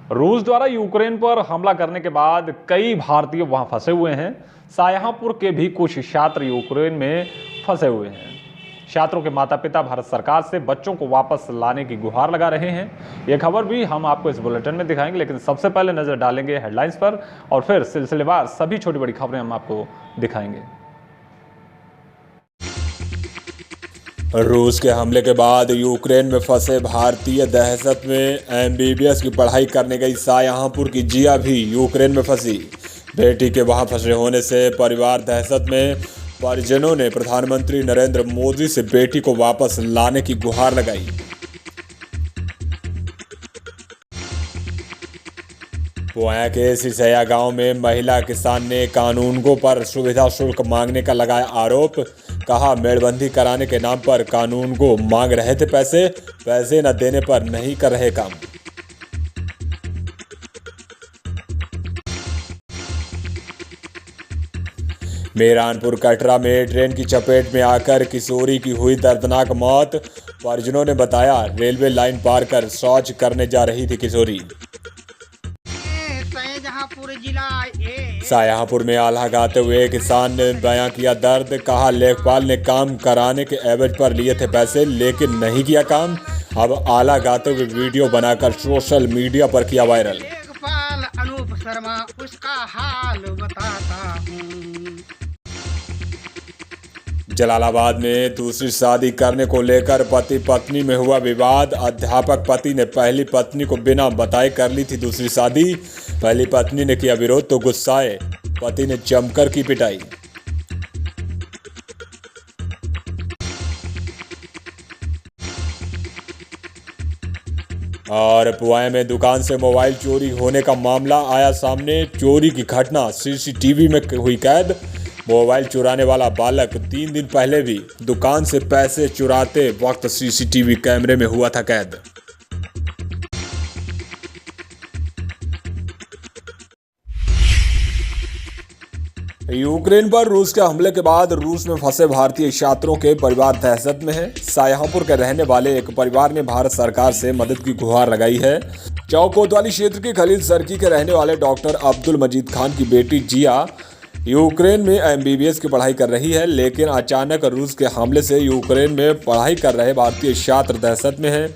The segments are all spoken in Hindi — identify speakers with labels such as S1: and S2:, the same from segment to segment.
S1: रूस द्वारा यूक्रेन पर हमला करने के बाद कई भारतीय वहां फंसे हुए हैं। शाहजहांपुर के भी कुछ छात्र यूक्रेन में फंसे हुए हैं। छात्रों के माता पिता भारत सरकार से बच्चों को वापस लाने की गुहार लगा रहे हैं। यह खबर भी हम आपको इस बुलेटिन में दिखाएंगे, लेकिन सबसे पहले नजर डालेंगे हेडलाइंस पर और फिर सिलसिलेवार सभी छोटी बड़ी खबरें हम आपको दिखाएंगे।
S2: रूस के हमले के बाद यूक्रेन में फंसे भारतीय दहशत में एमबीबीएस की पढ़ाई करने गई शाहजहांपुर की जिया भी यूक्रेन में फंसी। बेटी के वहां फंसे होने से परिवार दहशत में परिजनों ने प्रधानमंत्री नरेंद्र मोदी से बेटी को वापस लाने की गुहार लगाई। पुआ के सिसैया गांव में महिला किसान ने कानूनगो पर सुविधा शुल्क मांगने का लगाया आरोप। कहा मेड़बंदी कराने के नाम पर कानूनगो मांग रहे थे पैसे न देने पर नहीं कर रहे काम। मेहरानपुर कटरा में ट्रेन की चपेट में आकर किशोरी की हुई दर्दनाक मौत। परिजनों ने बताया रेलवे लाइन पार कर शौच करने जा रही थी किशोरी। शाहजहांपुर में आल्हा गाते हुए किसान ने बयां किया दर्द। कहा लेखपाल ने काम कराने के एवज पर लिए थे पैसे लेकिन नहीं किया काम। अब आला गाते हुए वीडियो बनाकर सोशल मीडिया पर किया वायरल।
S3: लेखपाल अनूप शर्मा उसका हाल बताता हूँ।
S2: जलालाबाद में दूसरी शादी करने को लेकर पति पत्नी में हुआ विवाद। अध्यापक पति ने पहली पत्नी को बिना बताए कर ली थी दूसरी शादी। पहली पत्नी ने किया विरोध तो गुस्साए पति ने जमकर की पिटाई। और पुआ में दुकान से मोबाइल चोरी होने का मामला आया सामने। चोरी की घटना सीसीटीवी में हुई कैद। मोबाइल चुराने वाला बालक 3 दिन पहले भी दुकान से पैसे चुराते वक्त सीसीटीवी कैमरे में हुआ था कैद। यूक्रेन पर रूस के हमले के बाद रूस में फंसे भारतीय छात्रों के परिवार दहशत में है। शाहजहांपुर के रहने वाले एक परिवार ने भारत सरकार से मदद की गुहार लगाई है। चौक कोतवाली क्षेत्र के खलील सर्की के रहने वाले डॉक्टर अब्दुल मजीद खान की बेटी जिया यूक्रेन में एमबीबीएस की पढ़ाई कर रही है, लेकिन अचानक रूस के हमले से यूक्रेन में पढ़ाई कर रहे भारतीय छात्र दहशत में हैं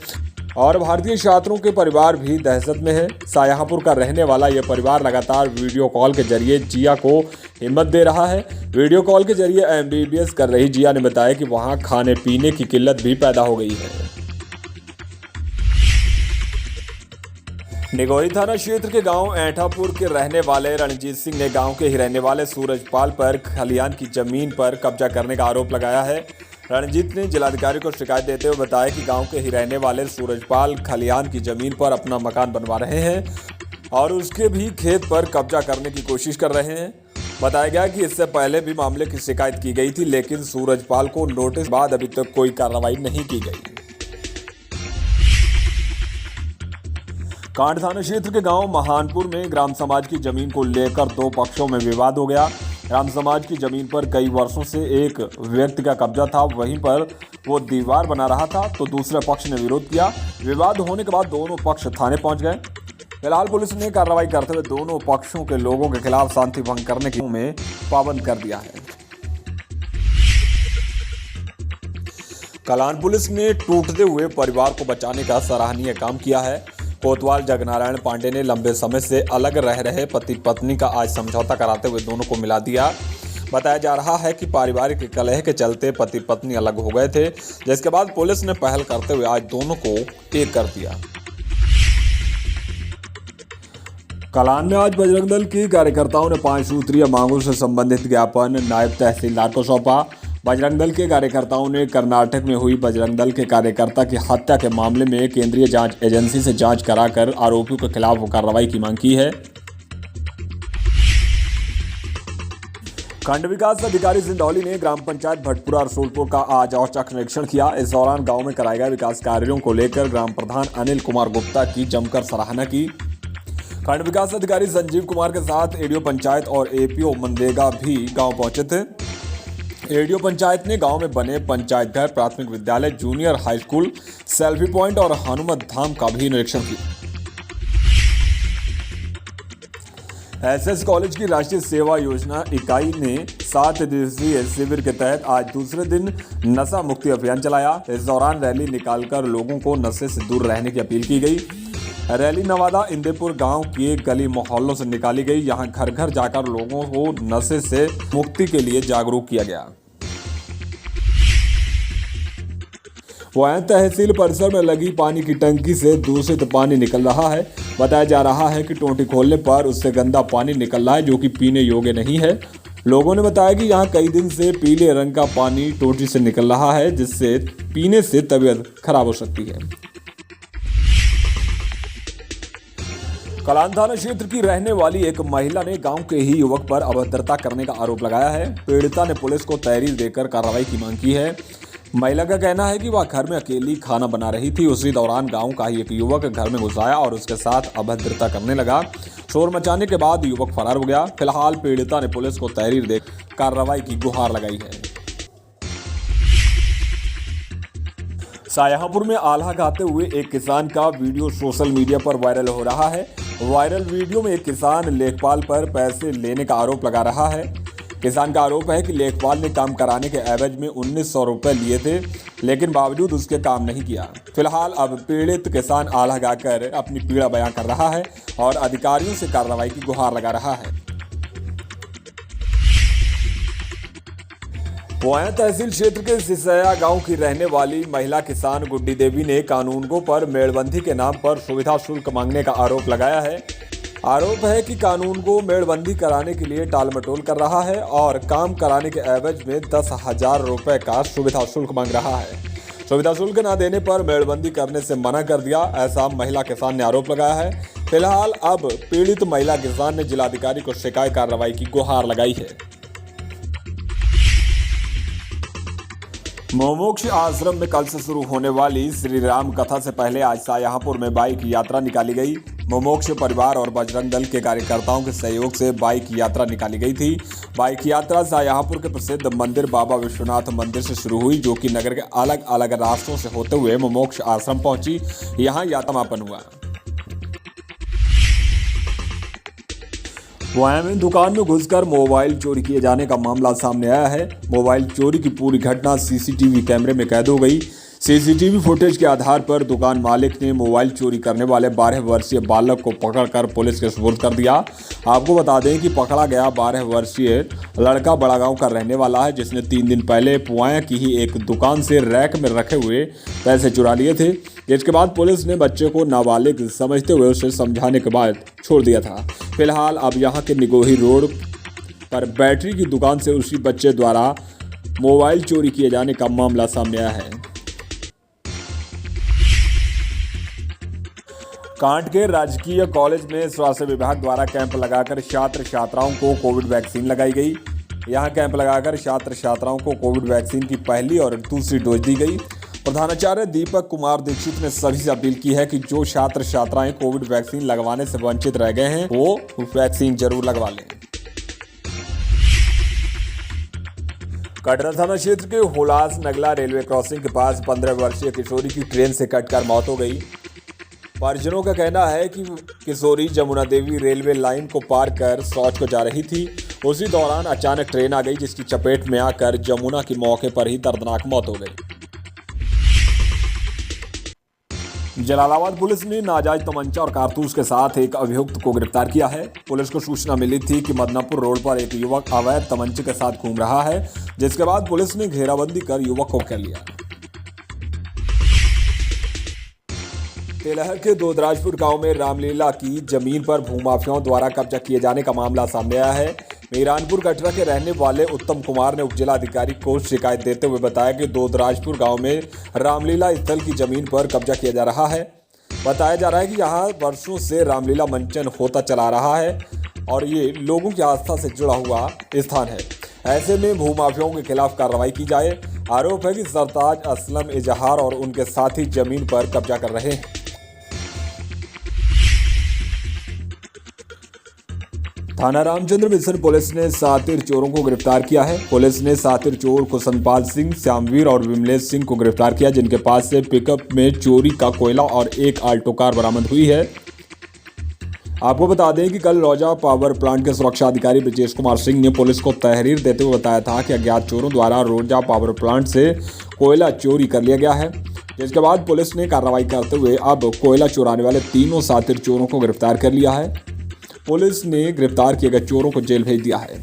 S2: और भारतीय छात्रों के परिवार भी दहशत में है। शाहजहांपुर का रहने वाला यह परिवार लगातार वीडियो कॉल के जरिए जिया को हिम्मत दे रहा है। वीडियो कॉल के जरिए एमबीबीएस कर रही जिया ने बताया कि वहां खाने पीने की किल्लत भी पैदा हो गई है। निगोही थाना क्षेत्र के गांव ऐठापुर के रहने वाले रणजीत सिंह ने गांव के ही रहने वाले सूरजपाल पर खलियान की जमीन पर कब्जा करने का आरोप लगाया है। रणजीत ने जिलाधिकारी को शिकायत देते हुए बताया कि गांव के ही रहने वाले सूरजपाल खलियान की जमीन पर अपना मकान बनवा रहे हैं और उसके भी खेत पर कब्जा करने की कोशिश कर रहे हैं। बताया गया कि इससे पहले भी मामले की शिकायत की गई थी, लेकिन सूरजपाल को नोटिस बाद अभी तक कोई कार्रवाई नहीं की गई। कांड थाना क्षेत्र के गांव महानपुर में ग्राम समाज की जमीन को लेकर 2 पक्षों में विवाद हो गया। ग्राम समाज की जमीन पर कई वर्षों से एक व्यक्ति का कब्जा था, वहीं पर वो दीवार बना रहा था तो दूसरे पक्ष ने विरोध किया। विवाद होने के बाद दोनों पक्ष थाने पहुंच गए। फिलहाल पुलिस ने कार्रवाई करते हुए दोनों पक्षों के लोगों के खिलाफ शांति भंग करने की में पाबंद कर दिया है। कलान पुलिस ने टूटते हुए परिवार को बचाने का सराहनीय काम किया है। कोतवाल जगनारायण पांडे ने लंबे समय से अलग रह रहे पति पत्नी का आज समझौता कराते हुए दोनों को मिला दिया। बताया जा रहा है कि पारिवारिक कलह के चलते पति पत्नी अलग हो गए थे, जिसके बाद पुलिस ने पहल करते हुए आज दोनों को एक कर दिया। कलान में आज बजरंग दल के कार्यकर्ताओं ने 5 सूत्रीय मांगों से संबंधित ज्ञापन नायब तहसीलदार को सौंपा। बजरंग दल के कार्यकर्ताओं ने कर्नाटक में हुई बजरंग दल के कार्यकर्ता की हत्या के मामले में केंद्रीय जांच एजेंसी से जांच कराकर आरोपियों के खिलाफ कार्रवाई की मांग की है। खंड विकास अधिकारी सिंधौली ने ग्राम पंचायत भटपुरा रसूलपुर का आज औचक निरीक्षण किया। इस दौरान गांव में कराए गए विकास कार्यों को लेकर ग्राम प्रधान अनिल कुमार गुप्ता की जमकर सराहना की। खंड विकास अधिकारी संजीव कुमार के साथ एडीओ पंचायत और एपीओ मनरेगा भी गांव पहुंचे थे। एडीओ पंचायत ने गांव में बने पंचायत घर, प्राथमिक विद्यालय, junior high school, selfie point और हनुमत धाम का भी निरीक्षण किया। एसएस कॉलेज की राष्ट्रीय सेवा योजना इकाई ने 7 दिवसीय शिविर के तहत आज दूसरे दिन नशा मुक्ति अभियान चलाया। इस दौरान रैली निकालकर लोगों को नशे से दूर रहने की अपील की गई। रैली नवादा इंदेपुर गांव के गली मोहल्लों से निकाली गई। यहां घर घर जाकर लोगों को नशे से मुक्ति के लिए जागरूक किया गया। वहीं तहसील परिसर में लगी पानी की टंकी से दूषित पानी निकल रहा है। बताया जा रहा है कि टोटी खोलने पर उससे गंदा पानी निकल रहा है, जो कि पीने योग्य नहीं है। लोगों ने बताया कि यहां कई दिन से पीले रंग का पानी टोटी से निकल रहा है, जिससे पीने से तबीयत खराब हो सकती है। कलान थाना क्षेत्र की रहने वाली एक महिला ने गांव के ही युवक पर अभद्रता करने का आरोप लगाया है। पीड़िता ने पुलिस को तहरीर देकर कार्रवाई की मांग की है। महिला का कहना है कि वह घर में अकेली खाना बना रही थी। उसी दौरान गांव का ही एक युवक घर में घुस आया और उसके साथ अभद्रता करने लगा। शोर मचाने के बाद युवक फरार हो गया। फिलहाल पीड़िता ने पुलिस को तहरीर दे कार्रवाई की गुहार लगाई है। शाहजहांपुर में आल्हा खाते हुए एक किसान का वीडियो सोशल मीडिया पर वायरल हो रहा है। वायरल वीडियो में एक किसान लेखपाल पर पैसे लेने का आरोप लगा रहा है। किसान का आरोप है कि लेखपाल ने काम कराने के एवज में 1900 रुपए लिए थे, लेकिन बावजूद उसके काम नहीं किया। फिलहाल अब पीड़ित किसान आल्हा गाकर अपनी पीड़ा बयां कर रहा है और अधिकारियों से कार्रवाई की गुहार लगा रहा है। वहीं तहसील क्षेत्र के सिसया गांव की रहने वाली महिला किसान गुड्डी देवी ने कानूनगो पर मेड़बंदी के नाम पर सुविधा शुल्क मांगने का आरोप लगाया है। आरोप है कि कानूनगो मेड़बंदी कराने के लिए टालमटोल कर रहा है और काम कराने के एवज में 10,000 रुपए का सुविधा शुल्क मांग रहा है। सुविधा शुल्क न देने पर मेड़बंदी करने से मना कर दिया, ऐसा महिला किसान ने आरोप लगाया है। फिलहाल अब पीड़ित महिला किसान ने जिलाधिकारी को शिकायत कार्रवाई की गुहार लगाई है। मोमोक्ष आश्रम में कल से शुरू होने वाली श्री राम कथा से पहले आज शाहजहांपुर में बाइक यात्रा निकाली गई। मोमोक्ष परिवार और बजरंग दल के कार्यकर्ताओं के सहयोग से बाइक यात्रा निकाली गई थी। बाइक यात्रा शाहजहांपुर के प्रसिद्ध मंदिर बाबा विश्वनाथ मंदिर से शुरू हुई, जो कि नगर के अलग अलग रास्तों से होते हुए मोमोक्ष आश्रम पहुंची। यहां यात्रा समापन हुआ। वहीं में दुकान में घुसकर मोबाइल चोरी किए जाने का मामला सामने आया है। मोबाइल चोरी की पूरी घटना सीसीटीवी कैमरे में कैद हो गई। सीसीटीवी फुटेज के आधार पर दुकान मालिक ने मोबाइल चोरी करने वाले 12 वर्षीय बालक को पकड़कर पुलिस के सुपुर्द कर दिया। आपको बता दें कि पकड़ा गया 12 वर्षीय लड़का बड़ा गांव का रहने वाला है, जिसने 3 दिन पहले पुआया की ही एक दुकान से रैक में रखे हुए पैसे चुरा लिए थे। इसके बाद पुलिस ने बच्चे को नाबालिग समझते हुए उसे समझाने के बाद छोड़ दिया था। फिलहाल अब यहां के निगोही रोड पर बैटरी की दुकान से उसी बच्चे द्वारा मोबाइल चोरी किए जाने का मामला सामने आया है। कांट के राजकीय कॉलेज में स्वास्थ्य विभाग द्वारा कैंप लगाकर छात्र छात्राओं को कोविड वैक्सीन लगाई गई। यहां कैंप लगाकर छात्र छात्राओं को कोविड वैक्सीन की पहली और दूसरी डोज दी गई। प्रधानाचार्य दीपक कुमार दीक्षित ने सभी से अपील की है कि जो छात्र छात्राएं कोविड वैक्सीन लगवाने से वंचित रह गए हैं, वो वैक्सीन जरूर लगवा लें। कटरा थाना क्षेत्र के हुलास नगला रेलवे क्रॉसिंग के पास 15 वर्षीय किशोरी की ट्रेन से कटकर मौत हो गई। परिजनों का कहना है कि किशोरी जमुना देवी रेलवे लाइन को पार कर शौच को जा रही थी। उसी दौरान अचानक ट्रेन आ गई, जिसकी चपेट में आकर जमुना की मौके पर ही दर्दनाक मौत हो गई। जलालाबाद पुलिस ने नाजायज तमंचा और कारतूस के साथ एक अभियुक्त को गिरफ्तार किया है। पुलिस को सूचना मिली थी कि मदनापुर रोड पर एक युवक अवैध तमंचे के साथ घूम रहा है, जिसके बाद पुलिस ने घेराबंदी कर युवक को पकड़ लिया। तेलहर के दोदराजपुर गांव में रामलीला की जमीन पर भूमाफियाओं द्वारा कब्जा किए जाने का मामला सामने आया है। मीरानपुर कटरा के रहने वाले उत्तम कुमार ने उपजिलाधिकारी को शिकायत देते हुए बताया कि दोदराजपुर गांव में रामलीला स्थल की जमीन पर कब्जा किया जा रहा है। बताया जा रहा है कि यहां वर्षों से रामलीला मंचन होता चला रहा है और ये लोगों की आस्था से जुड़ा हुआ स्थान है। ऐसे में भूमाफियाओं के खिलाफ कार्रवाई की जाए। आरोप है कि सरताज असलम इजहार और उनके साथी जमीन पर कब्जा कर रहे हैं। थाना रामचंद्र मिशन पुलिस ने सातिर चोरों को गिरफ्तार किया है। पुलिस ने सातिर चोर कुशनपाल सिंह, श्यामवीर और विमलेश सिंह को गिरफ्तार किया, जिनके पास से पिकअप में चोरी का कोयला और एक आल्टो कार बरामद हुई है। आपको बता दें कि कल रौजा पावर प्लांट के सुरक्षा अधिकारी ब्रजेश कुमार सिंह ने पुलिस को तहरीर देते हुए बताया था कि अज्ञात चोरों द्वारा रौजा पावर प्लांट से कोयला चोरी कर लिया गया है, जिसके बाद पुलिस ने कार्रवाई करते हुए अब कोयला चुराने वाले तीनों शातिर चोरों को गिरफ्तार कर लिया है। पुलिस ने गिरफ्तार किए गए चोरों को जेल भेज दिया है।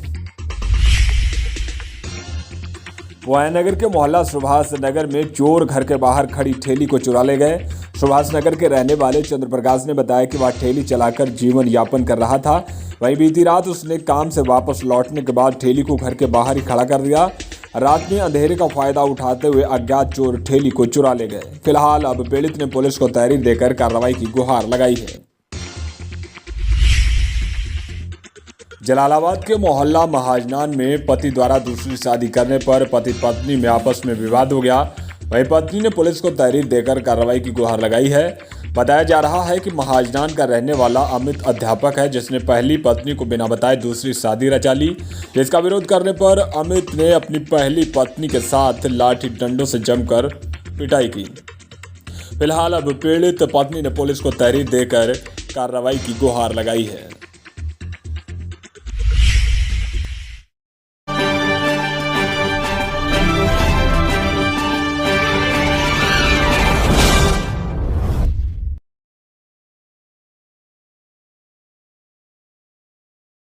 S2: वायनगर के मोहल्ला सुभाष नगर में चोर घर के बाहर खड़ी ठेली को चुरा ले गए। सुभाष नगर के रहने वाले चंद्र प्रकाश ने बताया कि वह ठेली चलाकर जीवन यापन कर रहा था। वहीं बीती रात उसने काम से वापस लौटने के बाद ठेली को घर के बाहर ही खड़ा कर दिया। रात में अंधेरे का फायदा उठाते हुए अज्ञात चोर ठेली को चुरा ले गए। फिलहाल अब पीड़ित ने पुलिस को तहरीर देकर कार्रवाई की गुहार लगाई है। जलालाबाद के मोहल्ला महाजनान में पति द्वारा दूसरी शादी करने पर पति पत्नी में आपस में विवाद हो गया। वहीं पत्नी ने पुलिस को तहरीर देकर कार्रवाई की गुहार लगाई है। बताया जा रहा है कि महाजनान का रहने वाला अमित अध्यापक है, जिसने पहली पत्नी को बिना बताए दूसरी शादी रचा ली, जिसका विरोध करने पर अमित ने अपनी पहली पत्नी के साथ लाठी डंडों से जमकर पिटाई की। फिलहाल अब पीड़ित पत्नी ने पुलिस को तहरीर देकर कार्रवाई की गुहार लगाई है।